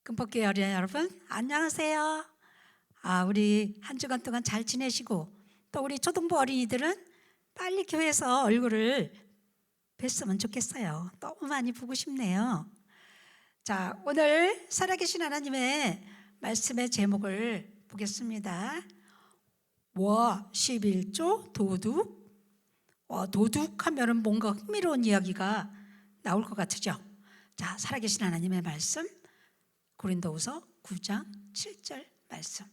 금복교회 어린이 여러분, 안녕하세요. 우리 한 주간 동안 잘 지내시고, 또 우리 초등부 어린이들은 빨리 교회에서 얼굴을 뵀으면 좋겠어요. 너무 많이 보고 싶네요. 자, 오늘 살아계신 하나님의 말씀의 제목을 보겠습니다. 11조 도둑. 도둑 하면은 뭔가 흥미로운 이야기가 나올 것 같으죠. 자, 살아계신 하나님의 말씀, 고린도후서 9장 7절 말씀.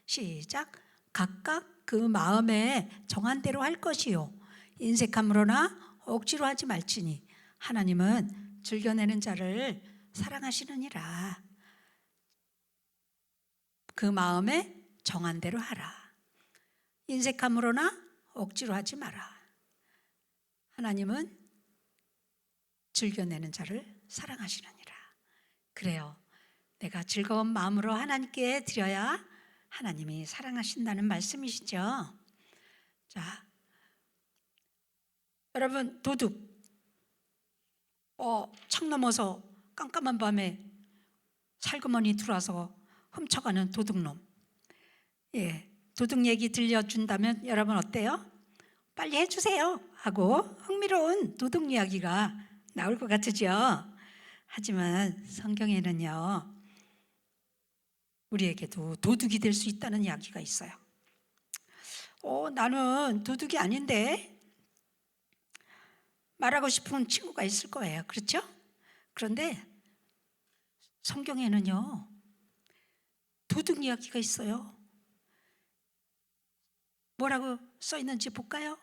시작. 각각 그 마음에 정한 대로 할 것이요 인색함으로나 억지로 하지 말지니 하나님은 즐겨내는 자를 사랑하시느니라. 그 마음에 정한 대로 하라. 인색함으로나 억지로 하지 마라. 하나님은 즐겨내는 자를 사랑하시느니라. 그래요. 내가 즐거운 마음으로 하나님께 드려야 하나님이 사랑하신다는 말씀이시죠. 자, 여러분, 도둑. 창 넘어서 깜깜한 밤에 살그머니 들어와서 훔쳐가는 도둑놈. 도둑 얘기 들려준다면 여러분 어때요? 빨리 해주세요 하고 흥미로운 도둑 이야기가 나올 것 같으죠. 하지만 성경에는요, 우리에게도 도둑이 될 수 있다는 이야기가 있어요. 나는 도둑이 아닌데 말하고 싶은 친구가 있을 거예요. 그렇죠? 그런데 성경에는요, 도둑 이야기가 있어요. 뭐라고 써 있는지 볼까요?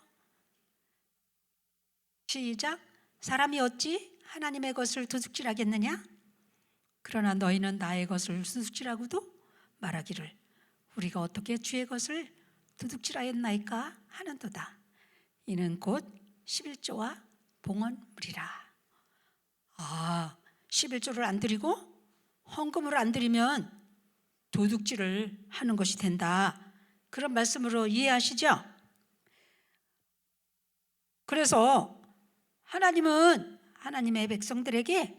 시작. 사람이 어찌 하나님의 것을 도둑질하겠느냐? 그러나 너희는 나의 것을 도둑질하고도 말하기를 우리가 어떻게 주의 것을 도둑질하였나이까 하는도다. 이는 곧 11조와 봉헌물이라. 11조를 안 드리고 헌금을 안 드리면 도둑질을 하는 것이 된다. 그런 말씀으로 이해하시죠? 그래서 하나님은 하나님의 백성들에게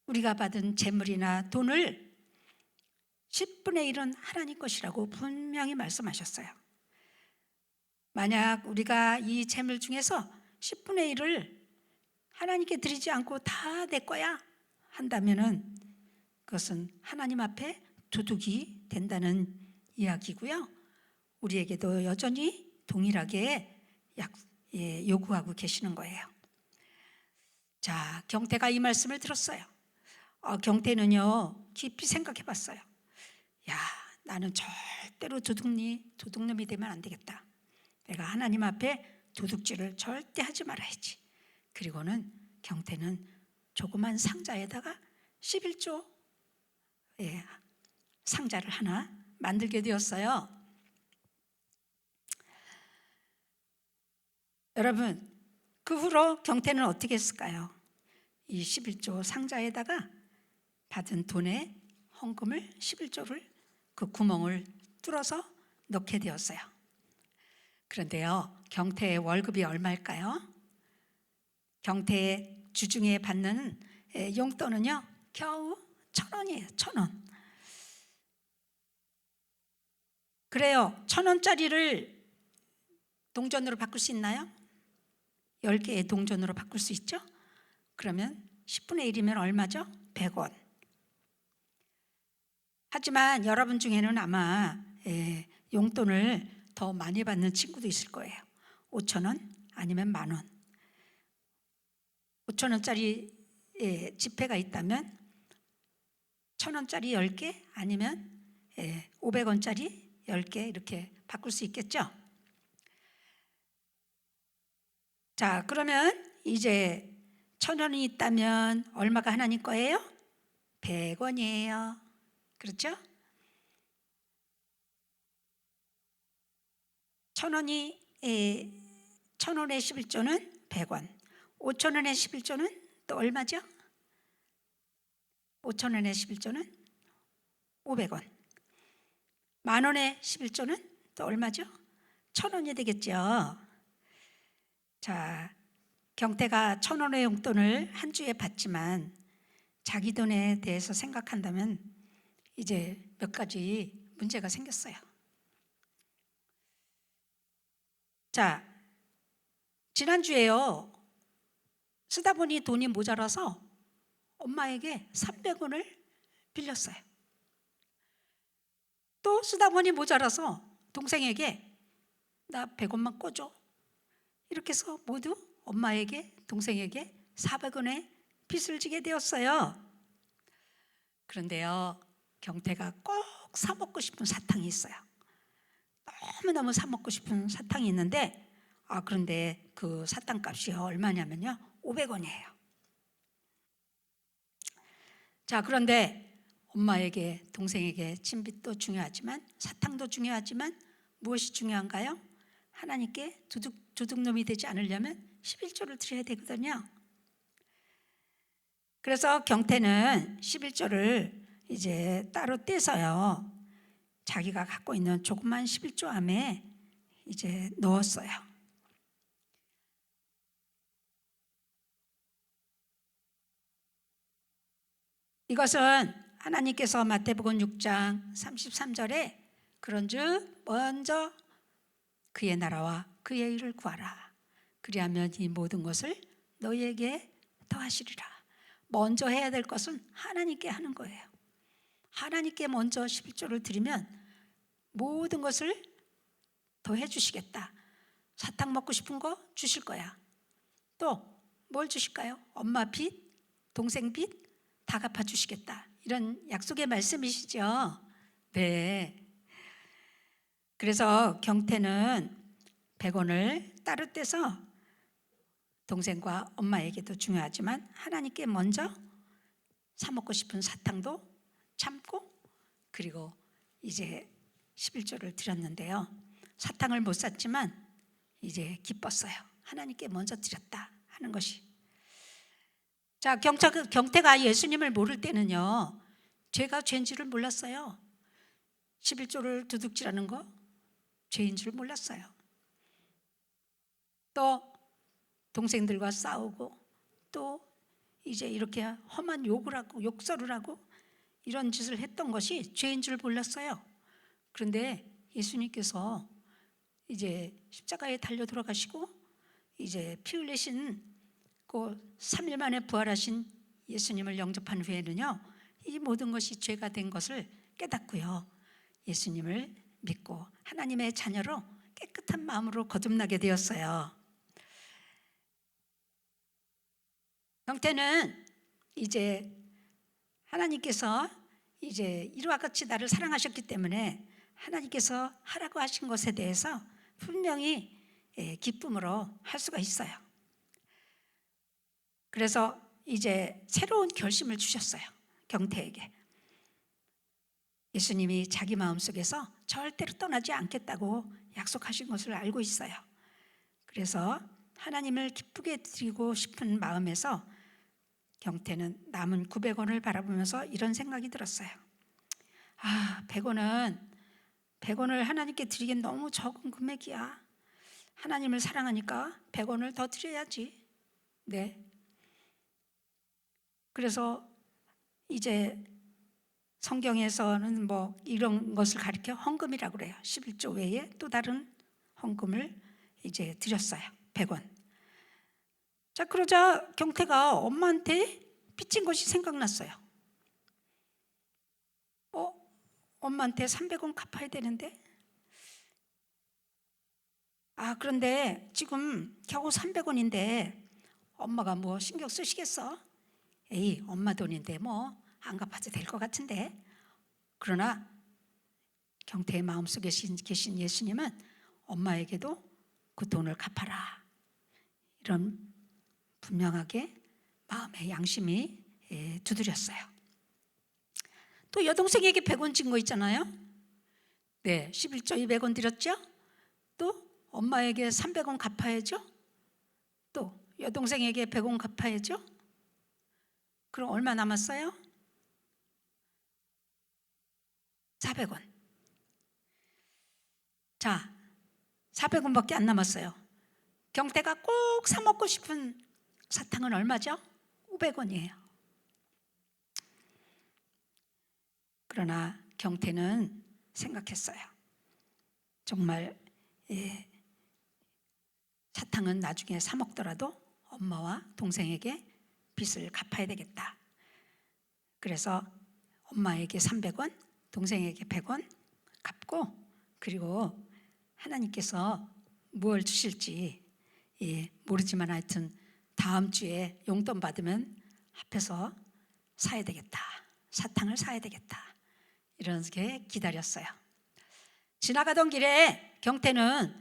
우리가 받은 재물이나 돈을 10분의 1은 하나님 것이라고 분명히 말씀하셨어요. 만약 우리가 이 재물 중에서 10분의 1을 하나님께 드리지 않고 다 내 거야 한다면은 그것은 하나님 앞에 도둑이 된다는 이야기고요. 우리에게도 여전히 동일하게 요구하고 계시는 거예요. 자, 경태가 이 말씀을 들었어요. 경태는요, 깊이 생각해 봤어요. 나는 절대로 도둑놈이 되면 안 되겠다. 내가 하나님 앞에 도둑질을 절대 하지 말아야지. 그리고는 경태는 조그만 상자에다가 11조 상자를 하나 만들게 되었어요. 여러분, 그 후로 경태는 어떻게 했을까요? 이 11조 상자에다가 받은 돈의 헌금을 11조를 그 구멍을 뚫어서 넣게 되었어요. 그런데요, 경태의 월급이 얼마일까요? 경태의 주중에 받는 용돈은요, 겨우 1,000원이에요. 1,000원. 그래요. 1,000원짜리를 동전으로 바꿀 수 있나요? 10개의 동전으로 바꿀 수 있죠? 그러면 10분의 1이면 얼마죠? 100원. 하지만 여러분 중에는 아마 용돈을 더 많이 받는 친구도 있을 거예요. 5,000원 아니면 10,000원. 5,000원짜리 지폐가 있다면 1,000원짜리 10개 아니면 500원짜리 10개 이렇게 바꿀 수 있겠죠? 자, 그러면 이제 1,000원이 있다면 얼마가 하나님 거예요? 100원이에요. 그렇죠? 1,000원의 11조는 100원. 5,000원의 11조는 또 얼마죠? 5,000원의 11조는 500원. 10,000원의 11조는 또 얼마죠? 1,000원이 되겠죠. 자, 경태가 1,000원의 용돈을 한 주에 받지만 자기 돈에 대해서 생각한다면 이제 몇 가지 문제가 생겼어요. 자, 지난주에요. 쓰다 보니 돈이 모자라서 엄마에게 300원을 빌렸어요. 또 쓰다 보니 모자라서 동생에게 나 100원만 꿔줘. 이렇게 해서 모두 엄마에게, 동생에게 400원의 빚을 지게 되었어요. 그런데요, 경태가 꼭 사 먹고 싶은 사탕이 있어요. 너무너무 사 먹고 싶은 사탕이 있는데, 그런데 그 사탕 값이 얼마냐면요, 500원이에요. 자, 그런데 엄마에게, 동생에게 친빚도 중요하지만 사탕도 중요하지만 무엇이 중요한가요? 하나님께 도둑놈이 되지 않으려면 11조를 드려야 되거든요. 그래서 경태는 11조를 이제 따로 떼서요, 자기가 갖고 있는 조그만 11조 암에 이제 넣었어요. 이것은 하나님께서 마태복음 6장 33절에 그런즉 먼저 그의 나라와 그의 일을 구하라. 그리하면 이 모든 것을 너희에게 더하시리라. 먼저 해야 될 것은 하나님께 하는 거예요. 하나님께 먼저 11조를 드리면 모든 것을 더해 주시겠다. 사탕 먹고 싶은 거 주실 거야. 또 뭘 주실까요? 엄마 빚, 동생 빚 다 갚아 주시겠다. 이런 약속의 말씀이시죠. 네. 그래서 경태는 100원을 따로 떼서 동생과 엄마에게도 중요하지만 하나님께 먼저 사 먹고 싶은 사탕도 참고, 그리고 이제 11조를 드렸는데요. 사탕을 못 샀지만 이제 기뻤어요. 하나님께 먼저 드렸다 하는 것이. 자, 경태가 예수님을 모를 때는요, 죄가 죄인 줄을 몰랐어요. 11조를 도둑질하는 거 죄인 줄 몰랐어요. 또 동생들과 싸우고 또 이제 이렇게 험한 욕을 하고 욕설을 하고 이런 짓을 했던 것이 죄인 줄 몰랐어요. 그런데 예수님께서 이제 십자가에 달려 돌아가시고 이제 피 흘리신 그 3일 만에 부활하신 예수님을 영접한 후에는요, 이 모든 것이 죄가 된 것을 깨닫고요, 예수님을 믿고 하나님의 자녀로 깨끗한 마음으로 거듭나게 되었어요. 경태는 이제 하나님께서 이제 이와 같이 나를 사랑하셨기 때문에 하나님께서 하라고 하신 것에 대해서 분명히 기쁨으로 할 수가 있어요. 그래서 이제 새로운 결심을 주셨어요. 경태에게. 예수님이 자기 마음속에서 절대로 떠나지 않겠다고 약속하신 것을 알고 있어요. 그래서 하나님을 기쁘게 드리고 싶은 마음에서 경태는 남은 900원을 바라보면서 이런 생각이 들었어요. 100원을 하나님께 드리기엔 너무 적은 금액이야. 하나님을 사랑하니까 100원을 더 드려야지. 네. 그래서 이제 성경에서는 뭐 이런 것을 가리켜 헌금이라고 그래요. 11조 외에 또 다른 헌금을 이제 드렸어요. 100원. 자, 그러자 경태가 엄마한테 빚진 것이 생각났어요. 엄마한테 300원 갚아야 되는데, 그런데 지금 겨우 300원인데 엄마가 뭐 신경 쓰시겠어? 에이, 엄마 돈인데 뭐 안 갚아도 될 것 같은데. 그러나 경태의 마음속에 계신 예수님은 엄마에게도 그 돈을 갚아라, 이런 분명하게 마음의 양심이 두드렸어요. 또 여동생에게 100원 진 거 있잖아요. 네, 11조 200원 드렸죠. 또 엄마에게 300원 갚아야죠. 또 여동생에게 100원 갚아야죠. 그럼 얼마 남았어요? 400원. 자, 400원밖에 안 남았어요. 경태가 꼭 사 먹고 싶은 사탕은 얼마죠? 500원이에요. 그러나 경태는 생각했어요. 정말 사탕은 나중에 사 먹더라도 엄마와 동생에게 빚을 갚아야 되겠다. 그래서 엄마에게 300원, 동생에게 100원 갚고, 그리고 하나님께서 무엇을 주실지 모르지만 하여튼 다음 주에 용돈 받으면 합해서 사야 되겠다. 사탕을 사야 되겠다. 이렇게 기다렸어요. 지나가던 길에 경태는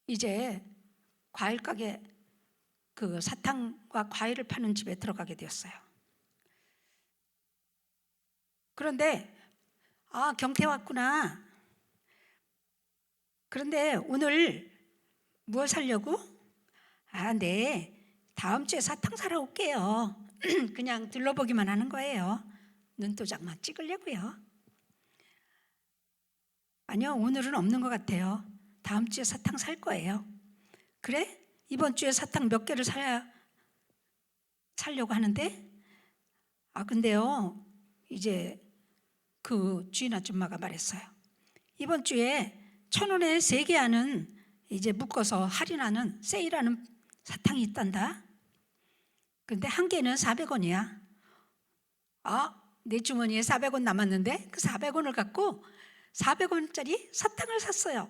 이제 과일 가게, 그 사탕과 과일을 파는 집에 들어가게 되었어요. 그런데 경태 왔구나. 그런데 오늘 무엇 사려고? 네, 다음 주에 사탕 사러 올게요. 그냥 둘러보기만 하는 거예요. 눈도장만 찍으려고요. 아니요, 오늘은 없는 것 같아요. 다음 주에 사탕 살 거예요. 그래? 이번 주에 사탕 몇 개를 사려고 하는데? 근데요, 이제 그 주인 아줌마가 말했어요. 이번 주에 1,000원에 3개 하는, 이제 묶어서 할인하는, 세일하는 사탕이 있단다. 근데 한 개는 400원이야. 내 주머니에 400원 남았는데 그 400원을 갖고 400원짜리 사탕을 샀어요.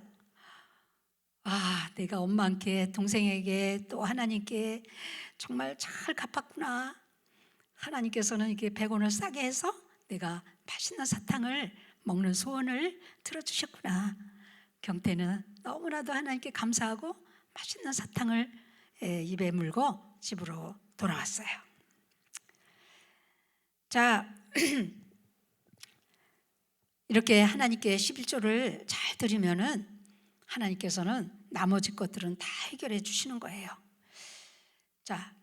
내가 엄마께, 동생에게, 또 하나님께 정말 잘 갚았구나. 하나님께서는 이렇게 100원을 싸게 해서 내가 맛있는 사탕을 먹는 소원을 들어주셨구나. 경태는 너무나도 하나님께 감사하고 맛있는 사탕을 입에 물고 집으로 돌아왔어요. 자, 이렇게 하나님께 11조를 잘 드리면은 하나님께서는 나머지 것들은 다 해결해 주시는 거예요. 자,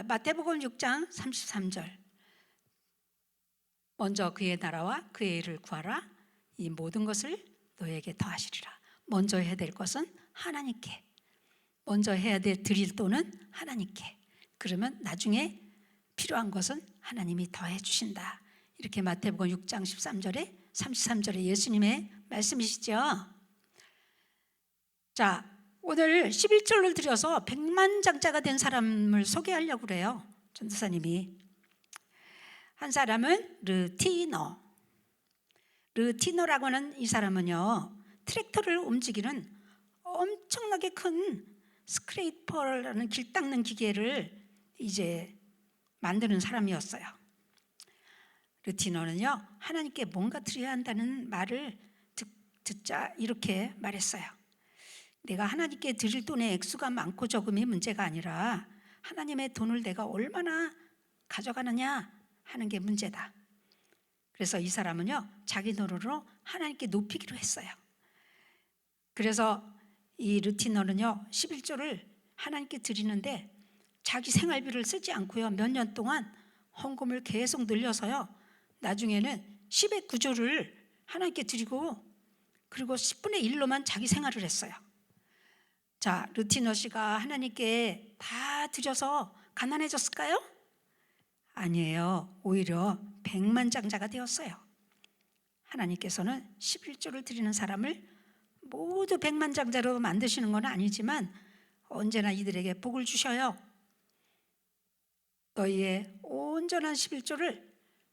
마태복음 6장 33절. 먼저 그의 나라와 그의 일을 구하라. 이 모든 것을 너에게 더하시리라. 먼저 해야 될 것은 하나님께, 먼저 해야 될 드릴 돈은 하나님께. 그러면 나중에 필요한 것은 하나님이 더해 주신다. 이렇게 마태복음 6장 13절에 33절에 예수님의 말씀이시죠. 자, 오늘 11절을 드려서 백만장자가 된 사람을 소개하려고 그래요. 전도사님이. 한 사람은 르티너라고 하는 이 사람은요, 트랙터를 움직이는 엄청나게 큰 스크레이퍼라는 길 닦는 기계를 이제 만드는 사람이었어요. 르티너는요, 하나님께 뭔가 드려야 한다는 말을 듣자 이렇게 말했어요. 내가 하나님께 드릴 돈의 액수가 많고 적음이 문제가 아니라 하나님의 돈을 내가 얼마나 가져가느냐 하는 게 문제다. 그래서 이 사람은요, 자기 노릇으로 하나님께 높이기로 했어요. 그래서 이 르티너는요, 11조를 하나님께 드리는데 자기 생활비를 쓰지 않고요, 몇 년 동안 헌금을 계속 늘려서요, 나중에는 10의 9조를 하나님께 드리고, 그리고 10분의 1로만 자기 생활을 했어요. 자, 르티너 씨가 하나님께 다 드려서 가난해졌을까요? 아니에요. 오히려 백만장자가 되었어요. 하나님께서는 11조를 드리는 사람을 모두 백만장자로 만드시는 건 아니지만 언제나 이들에게 복을 주셔요. 너희의 온전한 11조를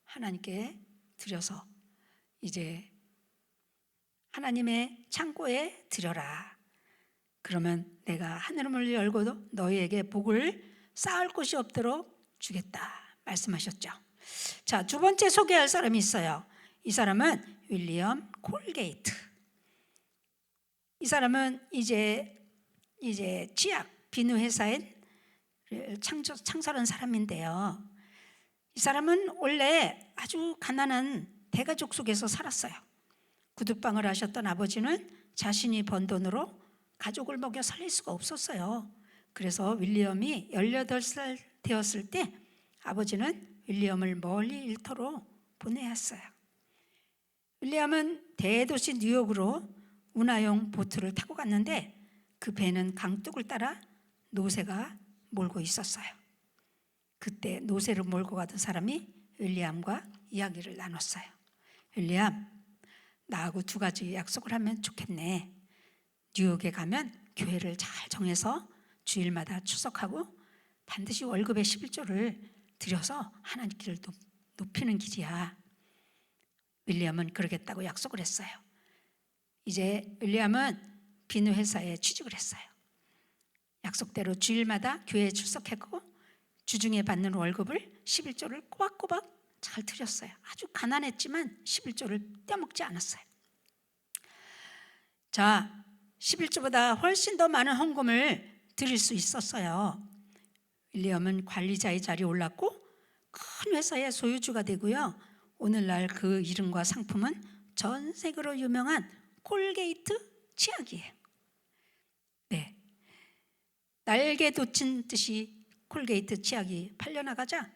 하나님께 드려서 이제 하나님의 창고에 드려라. 그러면 내가 하늘문을 열고도 너희에게 복을 쌓을 곳이 없도록 주겠다 말씀하셨죠. 자, 두 번째 소개할 사람이 있어요. 이 사람은 윌리엄 콜게이트. 이 사람은 이제 치약 비누 회사에 창설한 사람인데요. 이 사람은 원래 아주 가난한 대가족 속에서 살았어요. 구두방을 하셨던 아버지는 자신이 번 돈으로 가족을 먹여 살릴 수가 없었어요. 그래서 윌리엄이 18살 되었을 때 아버지는 윌리엄을 멀리 일터로 보내었어요. 윌리엄은 대도시 뉴욕으로 운하용 보트를 타고 갔는데 그 배는 강둑을 따라 노새가 몰고 있었어요. 그때 노새를 몰고 가던 사람이 윌리암과 이야기를 나눴어요. 윌리암, 나하고 두 가지 약속을 하면 좋겠네. 뉴욕에 가면 교회를 잘 정해서 주일마다 추석하고 반드시 월급의 11조를 들여서 하나님께를 높이는 길이야. 윌리엄은 그러겠다고 약속을 했어요. 이제 윌리엄은 비누 회사에 취직을 했어요. 약속대로 주일마다 교회에 출석했고 주중에 받는 월급을 11조를 꼬박꼬박 잘 드렸어요. 아주 가난했지만 11조를 떼먹지 않았어요. 자, 11조보다 훨씬 더 많은 헌금을 드릴 수 있었어요. 윌리엄은 관리자의 자리에 올랐고 큰 회사의 소유주가 되고요. 오늘날 그 이름과 상품은 전 세계로 유명한 콜게이트 치약이에요. 네, 날개 돋친 듯이 콜게이트 치약이 팔려나가자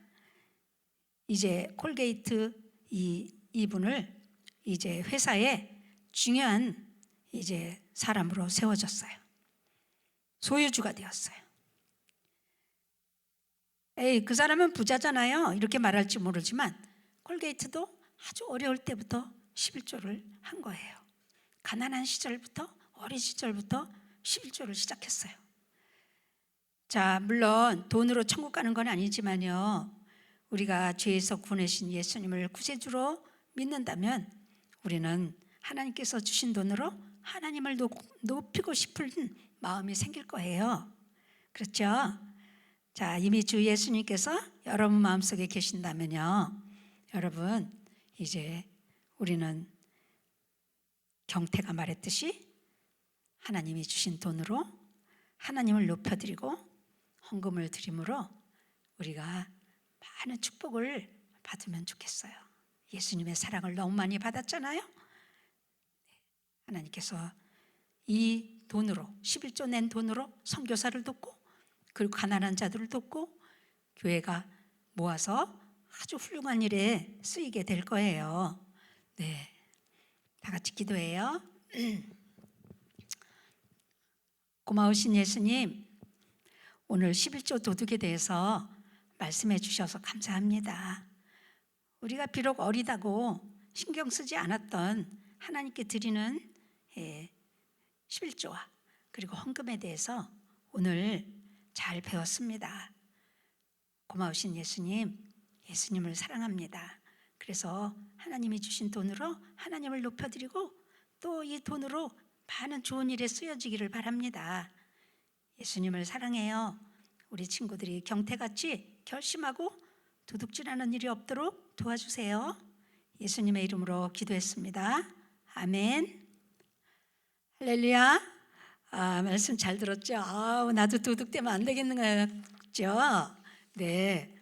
이제 콜게이트 이분을 이제 회사에 중요한 이제 사람으로 세워졌어요. 소유주가 되었어요. 에이, 그 사람은 부자잖아요. 이렇게 말할지 모르지만 콜게이트도 아주 어려울 때부터 11조를 한 거예요. 가난한 시절부터, 어린 시절부터 11조를 시작했어요. 자, 물론 돈으로 천국 가는 건 아니지만요. 우리가 죄에서 구원하신 예수님을 구세주로 믿는다면 우리는 하나님께서 주신 돈으로 하나님을 높이고 싶은 마음이 생길 거예요. 그렇죠? 자, 이미 주 예수님께서 여러분 마음속에 계신다면요. 여러분, 이제 우리는 경태가 말했듯이 하나님이 주신 돈으로 하나님을 높여드리고 헌금을 드림으로 우리가 많은 축복을 받으면 좋겠어요. 예수님의 사랑을 너무 많이 받았잖아요. 하나님께서 이 돈으로 11조 낸 돈으로 선교사를 돕고 그리고 가난한 자들을 돕고 교회가 모아서 아주 훌륭한 일에 쓰이게 될 거예요. 네, 다 같이 기도해요. 고마우신 예수님, 오늘 11조 도둑에 대해서 말씀해 주셔서 감사합니다. 우리가 비록 어리다고 신경 쓰지 않았던 하나님께 드리는 11조와 그리고 헌금에 대해서 오늘 잘 배웠습니다. 고마우신 예수님, 예수님을 사랑합니다. 그래서 하나님이 주신 돈으로 하나님을 높여드리고 또 이 돈으로 많은 좋은 일에 쓰여지기를 바랍니다. 예수님을 사랑해요. 우리 친구들이 경태같이 결심하고 도둑질하는 일이 없도록 도와주세요. 예수님의 이름으로 기도했습니다. 아멘. 할렐루야. 말씀 잘 들었죠? 나도 도둑되면 안 되겠는 거죠? 네.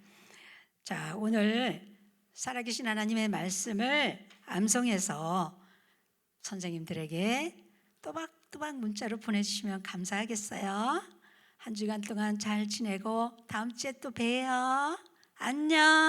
자, 오늘 살아계신 하나님의 말씀을 암송해서 선생님들에게 또박또박 문자로 보내주시면 감사하겠어요. 한 주간 동안 잘 지내고 다음 주에 또 봬요. 안녕.